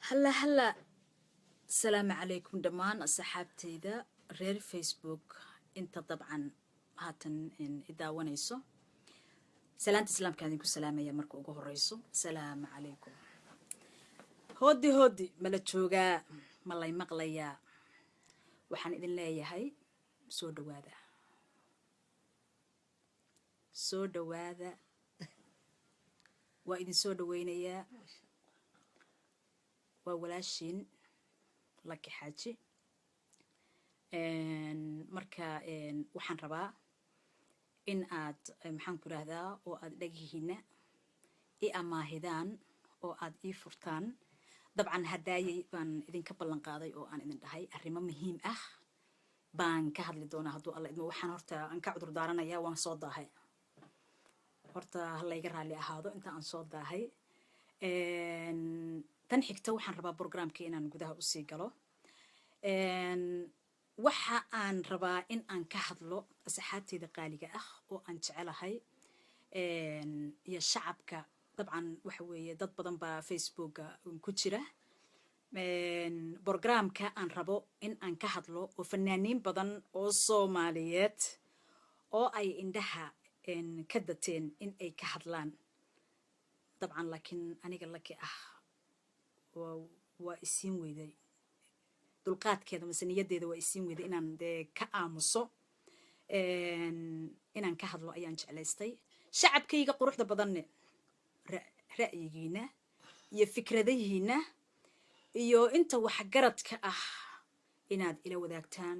هلا السلام عليكم دمان أصحابتي ذا رير فيسبوك انت طبعا هاتن إن إذا ونيسو سلامة السلام كان يقول سلام يا مركو وجوه الرئيسو السلام عليكم هودي ملتشوجا ملاي مقليا وحن إذن لا يهي سود وهذا وإذن سود وينيا وولاشين لك حاجي marka waxaan rabaa in aad maxaan ku raahdaa oo aad dhagihiina i amaahidaan oo aad ii furtaan dabcan hadaayay baan idinka ballan qaaday oo aan idin dhahay arrimo muhiim ah baan ka hadli doonaa hadduu alla idmo waxaan horta aan ka cudur daaranayaa waan soo daahay horta halayga raalli ahaado inta aan soo daahay tan xigta waxaan rabaa programkii inaan gudaha u sii galo waxa aan rabaa in aan ka hadlo asxaabteyda qaaliga ah oo aan jecelahay iyo shacabka dabcan waxa weeye dad badan baa facebooka ku jira programka aan rabo in aan ka hadlo oo fanaaniin badan oo Soomaaliyeed oo ay indhaha ka dateen in ay ka hadlaan dabcan laakiin aniga laki ah waa isiin weyday dulqaadkeeda masaniyadeeda waa isiin weyday inaan ka aamuso inaan ka hadlo ayaan jeclaystay shacabkayga quruxda badanne ra'yigiina iyo fikradihiina iyo inta wax garadka ah inaad ila wadaagtaan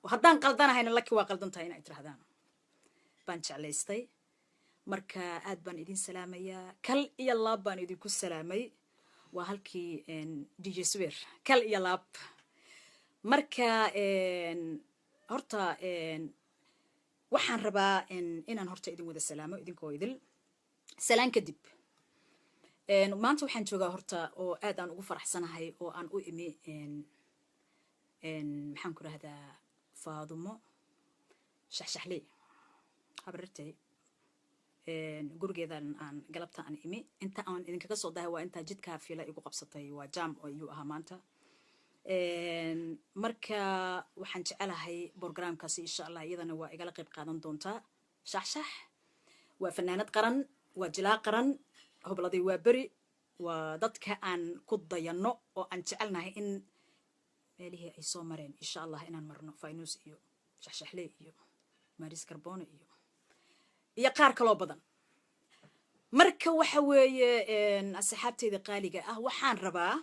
oo haddaan qaldanahayna laki waa qaldan tahay inaad tirahdaan baan jeclaystay marka aad baan idin salaamayaa kal iyo laab baan idinku salaamay waa halkii DJ Swear kal iyo laab marka horta waxaan rabaa inaan horta idin wada salaamo idinkoo idil salaan kadib maanta waxaan joogaa horta oo aad aan ugu faraxsanahay oo aan u imi maxaan ku rahdaa Faadumo shaxshaxley habartay gurigeedan aan galabta aan imi inta aan idinkaga soo dahay waa inta jidka fiila igu qabsatay waa jam oo ayuu ahaa maanta marka waxaan jecelahay programkaasi insha Allah iyadana waa igala qayb qaadan doontaa shaxshax waa fanaanad qaran waa jilaa qaran hobladay waa bari waa dadka aan ku dayano oo aan jecelnahay in meelihii ay soo mareen insha Allah inaan marno Faynus iyo shaxshaxley iyo Maris Carbone iyo qaar kale oo badan marka waxa weeye asxaabteyda qaaliga ah waxaan rabaa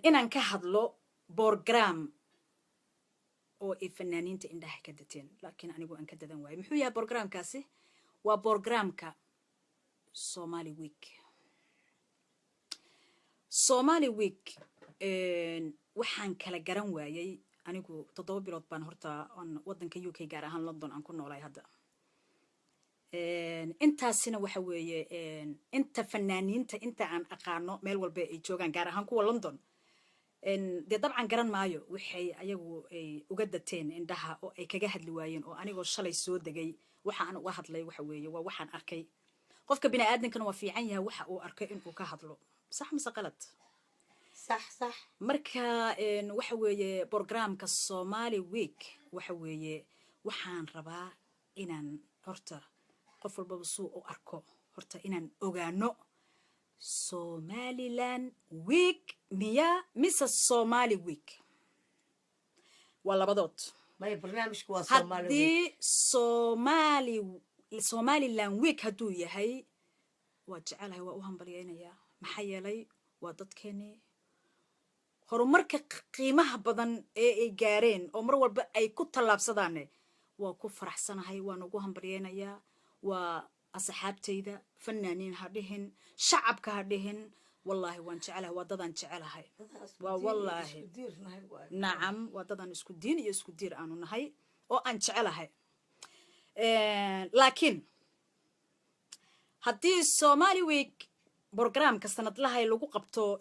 inaan ka hadlo program oo ay fanaaniinta indhaha ka dateen laakiin anigu aan ka dadan waay muxuu yahay programkaasi waa programka Somali Week waxaan kala garan waayay anigu 7 bilood baan horta wadanka UK gaar ahaan London aan ku noolay hadda intaasina waxa weeye inta fanaaniinta inta aan aqaano meel walba ay joogaan gaar ahaan kuwa London dabcan garan maayo waxay ayagu ay uga dateen indhaha oo ay kaga hadli waayeen oo anigoo shalay soo degay waxa aan uga hadlay waxa weeye waa waxaan arkay qofka bini aadamkana waa fiican yahay waxa uu arkay inuu ka hadlo sax mise qalad صح marka waxa weeye programka Somali Week waxa weeye waxaan rabaa inaan horta qof walba soo u arko horta inaan ogaano Somaliland Week miya mise Somali Week wala badood may barnaamijku waa Somaliland Week haduu yahay waa jecelahay waa u hambalyeynaya maxaa yeelay waa dadkeeni horumarka qiimaha badan ee ay gaareen oo mar walba ay ku talaabsadaan waa ku faraxsanahay waan ugu hambalyeynaya waa asxaabteyda fanaaniin hadhihin shacabka hadhihin wallahi waan jecelahay waa dadaan jecelahay waa wallahi nacam waa dadaan isku diin iyo isku diir aanu nahay oo aan jecelahay laakiin haddii Somali Week programka sanadlaha lagu qabto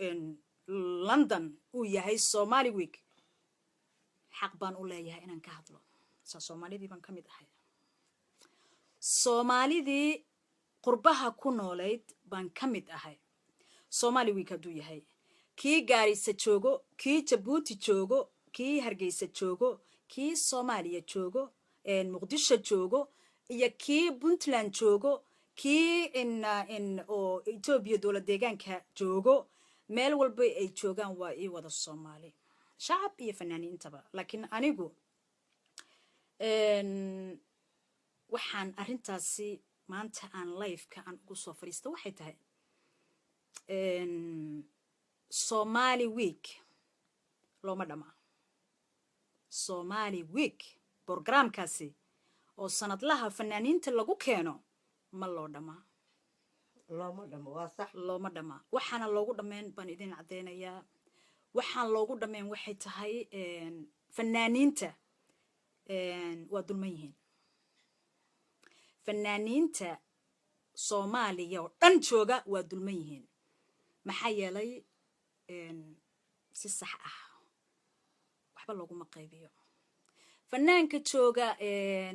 London uu yahay Somali Week xaq baan u leeyahay inaan ka hadlo Soomaalidii baan kamid ahay Soomaalidii qurbaha ku nooleed baan kamid ahay Somali week hadduu yahay kii Gaarisa joogo kii Jabuuti joogo kii Hargeysa joogo kii Soomaaliya joogo Muqdisho joogo iyo kii Puntland joogo kii in oo Ethiopia dowlad deegaanka joogo meel walba ay joogaan waa ii wada Soomaali shacab iyo fanaaniintaba laakiin anigu waxaan arintaasi maanta aan live-ka aan ugu soo fariisto waxay tahay Somali week looma dhama Somali week programkaasi oo sanadlaha fanaaniinta lagu keeno ma loo dhama waa sax looma dhama waxaana loogu dhameen baan idin cadeynayaa waxaan loogu dhameen waxay tahay fanaaniinta waa dulman yihiin fanaaniinta Soomaaliya oo dhan jooga waa dulman yihiin maxaa yeelay si sax ah waxba looguma qaybiyo fanaanka jooga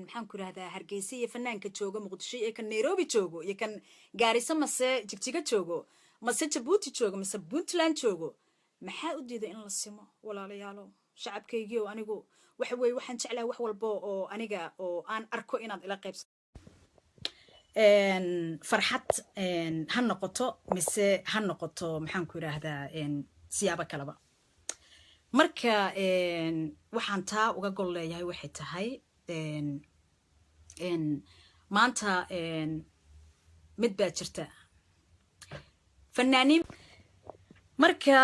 maxaan ku rahdaa Hargeysa iyo fanaanka jooga Muqdisho iyo kan Nairobi joogo iyo kan Gaarisa mase Jigjiga joogo mase Jabuuti joogo mase Puntland joogo maxaa u diiday in la simo walaalayaalo shacabkaygii oo anigu waxa weey waxaan jeclahay wax walba oo aniga oo aan arko inaad ila qaybsato farxad ha noqoto mise ha noqoto maxaan ku raahdaa siyaabo kaleba marka waxaan taa uga gol leeyahay waxay tahay maanta mid baa jirta fanaaniin marka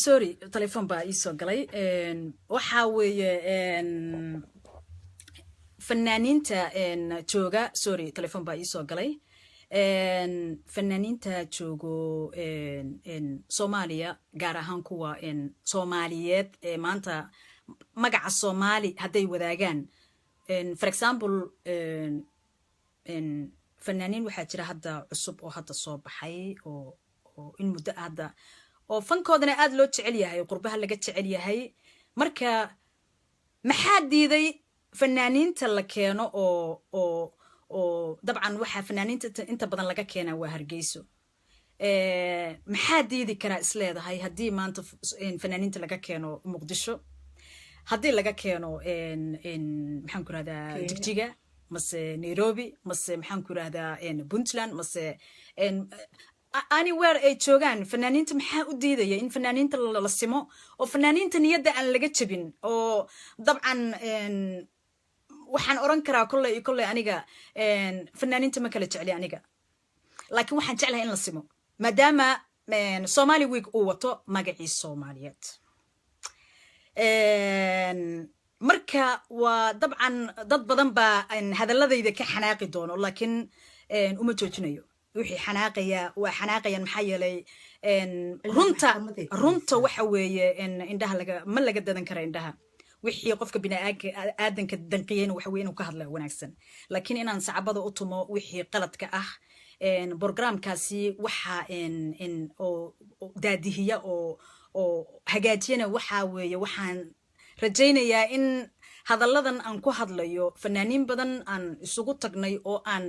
sorry telephone baa ii soo galay waxa weeye fanaaniinta jooga sorry telephone baa ii soo galay fanaaniinta joogo Soomaaliya gaar ahaan kuwa Soomaaliyeed maanta magaca Soomaali hadday wadaagaan for example fanaaniin waxaa jira hadda cusub oo hadda soo baxay oo in muddo hadda oo fankoodana aad loo jecel yahay qurbaha laga jecel yahay marka maxaa diiday fanaaniinta la keeno oo dabcan waxa fanaaniinta inta badan laga keenaa waa Hargeyso maxaa diidi kara isleedahay hadii maanta fanaaniinta laga keeno Muqdisho hadii laga keeno maxaan ku rahdaa Jigjiga mase Nairobi mase maxaan ku rahdaa Puntland mase anywhere ay joogaan fanaaniinta maxaa u diidaya in fanaaniinta la simo oo fanaaniinta niyadda aan laga jabin oo dabcan waxaan oran karaa kolley aniga fanaaniinta ma kala jecli aniga laakiin waxaan jeclahay in la simo maadaama Somali week uu wato magacii Soomaaliyeed marka waa dabcan dad badan baa hadaladayda ka xanaaqi doono laakiin uma joojinayo wixii xanaaqaya waa xanaaqayan maxaa yeelay runta waxa weeye indhaha ma laga dadan kara indhaha wixii qofka bini'aadanka danqiyeen waxa weeye inuu ka hadla wanaagsan laakiin inaan sacabada u tumo wixii qaladka ah programkaasi waxa oo daadihiya oo hagaajiyana waxa weeye waxaan rajaynayaa in hadalladan aan ku hadlayo fanaaniin badan aan isugu tagnay oo aan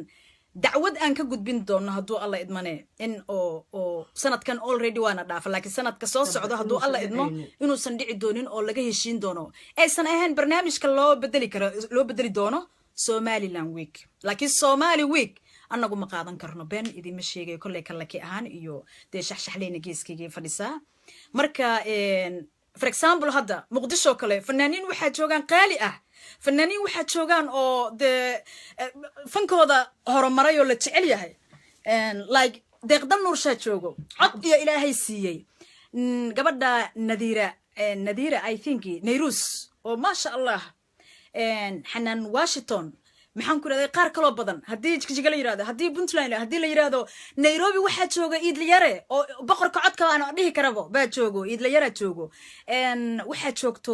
dacwad aan ka gudbin doono hadduu alla idmane in oo sanadkan already waana dhaafa laakiin sanadka soo socdo hadduu alla idmo inuusan dhici doonin oo laga heshiin doono aysan ahayn barnaamijka loo bedeli doono Somaliland week laakiin Somali week annagu ma qaadan karno been idima sheegay kolley kallaki ahaan iyo dee shaxshaxleyna geeskayga fadhisaa marka for example hadda Muqdisho kale fanaaniin waxaa joogaan qaali ah fanaaniin waxaa joogaan oo dee fankooda horumaray oo la jecel yahay like deeqdan nuurshaa joogo cod iyo ilaahay siiyey gabadha Nadiira I think Nairus oo maasha Allah Xanaan Washington maxaan ku raday qaar kale badan hadii Jigjiga la yiraahdo hadii Puntland hadii la yiraahdo Nairobi waxa jooga Idliyare oo boqorka codka aan dhihi karabo baa joogo Idliyare joogo waxa joogto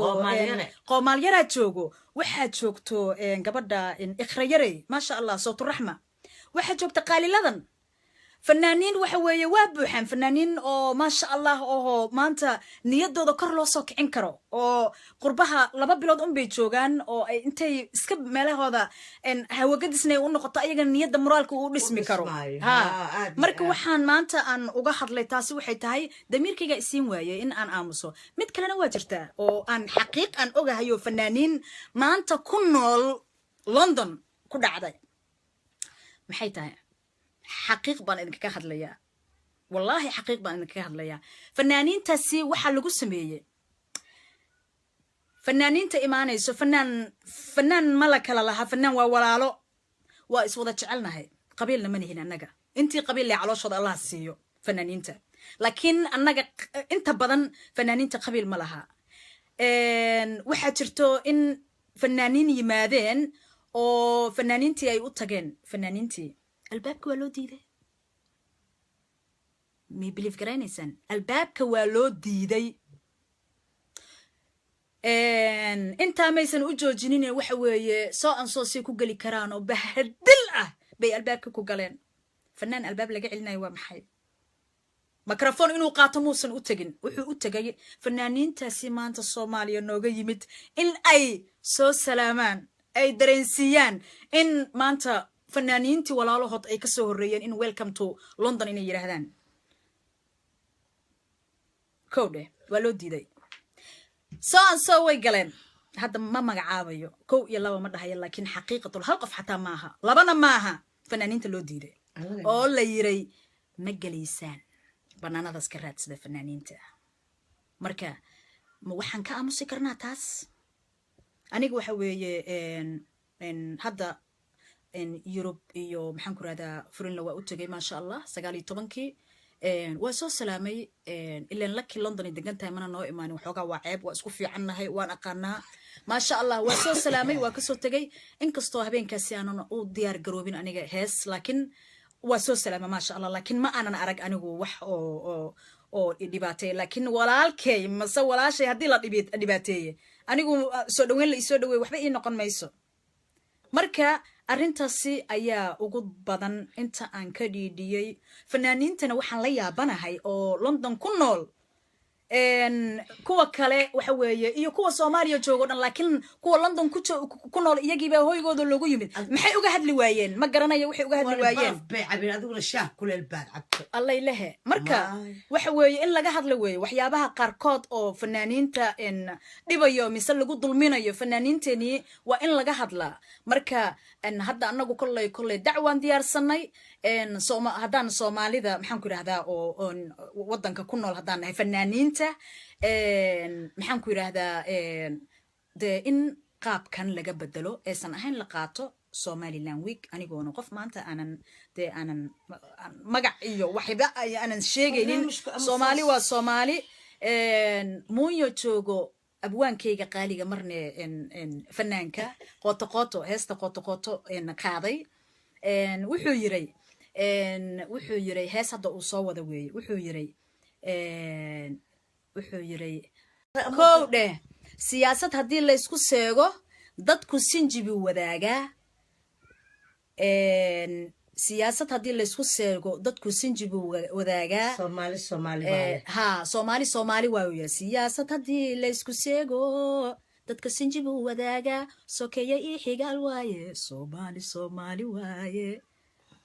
Qoomalyara joogo waxa joogto gabadha Ikhrayare ma sha Allah sawtu raxma waxa joogta qaaliladan fanaaniin waxa weeye waa buuxaan fanaaniin oo maasha allah oo maanta niyadooda kor loo soo kicin karo oo qurbaha 2 bilood un bay joogaan oo ay intay iska meelahooda hawagadisnay u noqoto ayaga niyadda moraalka uu dhismi karo marka waxaan maanta aan uga hadlay taasi waxay tahay damiirkayga isiin waayay in aan aamuso mid kalena waa jirtaa oo aan xaqiiq aan ogahayo fanaaniin maanta ku nool London ku dhacday maxay tahay حقيق بان إنك كهاد ليا والله حقيق بان إنك كهاد ليا فنانين تسي وحلقوا سمية فنانين تإيماني سو فنان ملك لها فنان وولالو وإسوضة جعلنا هاي قبيلنا مني هنا نجا أنتي قبيل لي على شهد الله السيو فنانين تا لكن النجا أنت بدن فنانين تقبيل ملها وحجرتو إن فنانين يمادين أو فنانين تي أي أتجن فنانين تي البابك والو ديدي مي بليف جرانيسن البابك والو ديدي انت ميسن وجوجينين waxa weeye soo ansoosi ku gali karaan oo bahadil ah bay albaabka ku galeen fanaan albaab laga cilinayo waa maxay mikrofon inuu qaato muusan u tagin wuxuu u tagay fanaaniintaasi maanta Soomaaliya nooga yimid in ay soo salaamaan ay dareensiyaan in maanta fanaaniintii walaalahood ay ka soo horeeyeen in welcome to London inay yiraahdaan kowde waa loo diiday soo way galeen hadda ma magacaabayo 1 iyo 2 ma dhahayo laakiin xaqiiqatu hal qof xataa maaha labana maaha fanaaniinta loo diiday oo la yiray ma galeysaan banaanadaas ka raadsada fanaaniinta marka ma waxaan ka aamusi karnaa taas aniga waxa weeye hadda Europe iyo maxaan ku raada furinla waa u tagay ma sha Allah 19 waa soo salaamay ilaa laki London degan tahay mana noo imaan waxooga waa ceeb waa isku fiicannahay waan aqaanaa ma sha Allah waa soo salaamay waa ka soo tagay inkastoo habeenkaasi aanan u diyaar garoobin aniga hees laakiin waa soo salaamay ma sha Allah laakiin ma aanan arag anigu wax oo dhibaatay laakiin walaalkay mase walaashay hadii la dhibaateeyay anigu soo dhaweyn la isoo dhaweey waxba ii noqon mayso marka arrintaasi ayaa ugu badan inta aan ka dhiidhiyay fanaaniintana waxaan la yaabanahay oo London ku nool kuwa kale waxa weeye iyo kuwa Soomaaliya joogo dhan laakiin kuwa London ku nool iyagiiba hoygooda loogu yimid maxay uga hadli waayeen ma garanayo waxay uga hadli waayeen beecabin adiguna shaah kuleel baad cabto Allah ilahe marka waxa weeye in laga hadlo weeye waxyaabaha qaarkood oo fanaaniinta dhibayo mise lagu dulminayo fanaaniinteeni waa in laga hadlaa marka hadda anagu kolley dacwaan diyaarsanay haddaan Soomaalida maxaan ku yiraahdaa oo wadanka ku nool haddaan nahay fanaaniinta maxaan ku yiraahdaa in qaabkan laga bedelo aysan ahayn la qaato Somaliland week anigoona qof maanta aanan magac iyo waxba aanan sheegaynin Soomaali waa Soomaali muuyo joogo abwaankayga qaaliga marne fanaanka qoto heesta qoto qaaday wuxuu yiray hees hadda uu soo wada weeye wuxuu yiray kowde siyaasad haddii la isku seego dadku sinjibi wadaagaa siyaasad haddii la isku seego dadku sinjibi wadaagaa Soomaali waayo siyaasad haddii la isku seego dadka sinjibi wadaagaa sokeeye ii xigaal waaye Soomaali waaye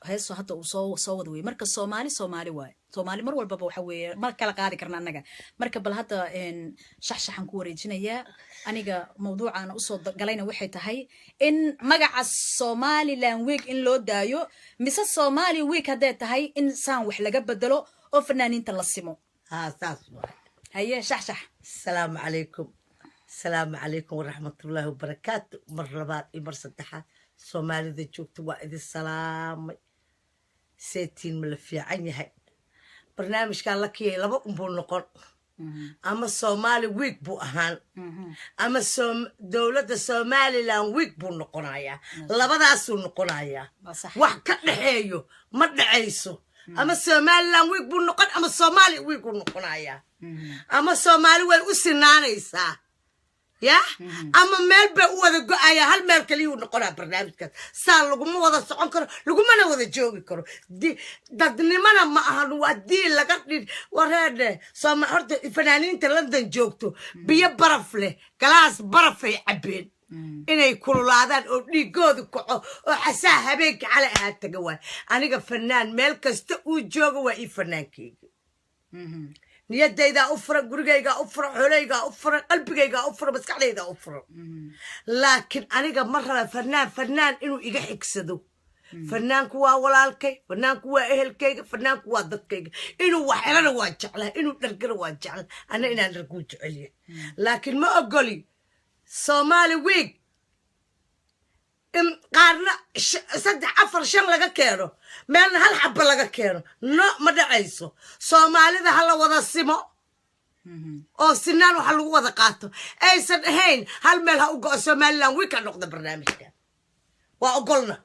heeso hadda uu soo wada weeye marka Soomaali waaye Soomaali mar walba waxa weeye ma kala qaadi karna anaga marka bal hadda shaxshaxan ku wareejinayaa aniga mawduucana u soo galayna waxay tahay in magaca Somaliland week in loo daayo mise Somali week hadday tahay in saan wax laga bedelo oo fanaaniinta la simo saas waay haye shaxshax السلام عليكم ورحمة الله وبركاته مرلبات إمر صدحات سومالي ذا جوكت وإذ السلام سيتين ملفيا عني هاي برنامج كان لك لبا أمبو نقول أما الصومالي ويك بو أهان أما دولة الصومالي لان ويك بو نقنايا لبا داسو نقنايا وحكت نحيو مد عيسو أما الصومالي لان ويك بو نقن أما الصومالي ويك بو نقنايا أما الصومالي وين أسنانيسا يا أما مال بقوة جاية هل مال كليو نقولها برنامج كذا صار لقوم وضع صعون كرو لقوم أنا وضع جوي كرو دي دني ما ما هنودي لقتني ورهنا صار ما أرد فنانين لندن جوكتو بيبرفله كلاس برفي عبين إنه يكونوا لادان ونيجود كعو وحساها بيك على هالتجوال أنا كفنان مال كستو جوجو وإي فنان كي niyadayda u furan gurigayga u furan xooleyga u furan qalbigayga u furan maskaxdayda u furan laakiin aniga ma raba fanaan inuu iga xigsado fanaanku waa walaalkay fanaanku waa ehelkayga fanaanku waa dadkayga inuu wax helana waa jeclaa inuu dhargana waa jeclaa ana inaan dharguu jeceliya laakiin ma ogoli Somali week qaarna 3-4-5 laga keeno meelna hal xabba laga keeno no ma dhacayso Soomaalida hala wada simo oo sinaan waxa lagu wada qaato aysan ahayn hal meel ha u go'o Somaliland week ka noqdo barnaamijka waa ogolna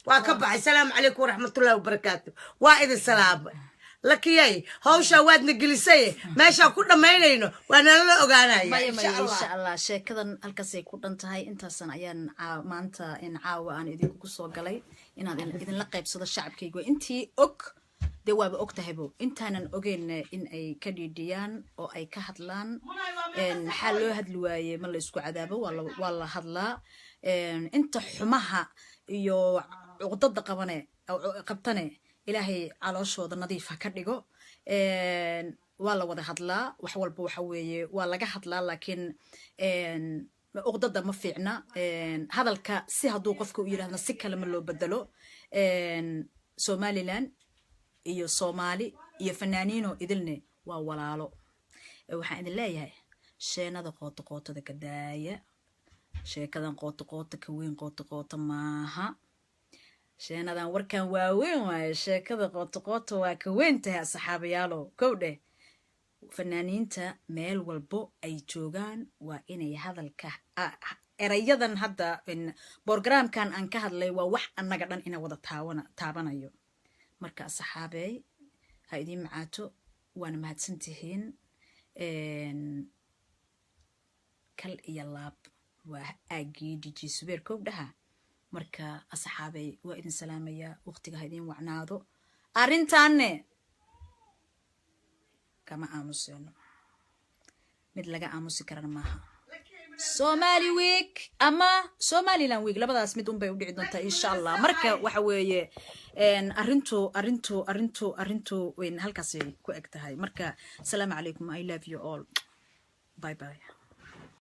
waa ka baxay salaamu calaykum waraxmatullaahi wabarakaatuh waa idin salaam lakiyay hawsha waad nagilisay meesha ku dhamaynayno waana la ogaanaya insha Allah sheekadan halkaasay ku dhantahay intaasan ayaan maanta in caawa aan idinku soo galay inaad idin la qaybsado shacabkayga intii og de waaba og tahaybo intaanan ogeyn in ay ka dhidhiyaan oo ay ka hadlaan maxaa loo hadli waaye ma la isku cadaabo waa la hadlaa inta xumaha iyo cuqdada qabtane ilaahay calooshooda nadiif ha ka dhigo waa la wada hadlaa wax walba waxa weeye waa laga hadlaa laakiin uqdada ma fiicna hadalka si hadduu qofka u yidhaahdo si kale ma loo bedelo Somaliland iyo Soomaali iyo fanaaniino idilne waa walaalo waxaan idin leeyahay sheenada qootada ka daaya sheekadan qoota ka weyn qoota maaha sheenadan warkan waaweyn waaye sheekada qoota waa ka weyn tahay asxaabayaalo kowdhe fanaaniinta meel walbo ay joogaan waa inay hadalka erayadan hadda programkan aan ka hadlay waa wax annaga dhan ina wada taabanayo marka asxaabey ha idin macaato waana mahadsantihiin kal iyo laab waa aagii DJ Subeer kowdhaha marka asxaabay waa idin salaamaya waqtiga ha idin wacnaado arintaanne kama aamusino mid laga aamusi karana maaha Somali week ama Somaliland week labadaas mid un bay u dhici doontaa insha Allah marka waxa weeye arintu weyn halkaas ku eg tahay marka salaamu calaykum I love you all bye bye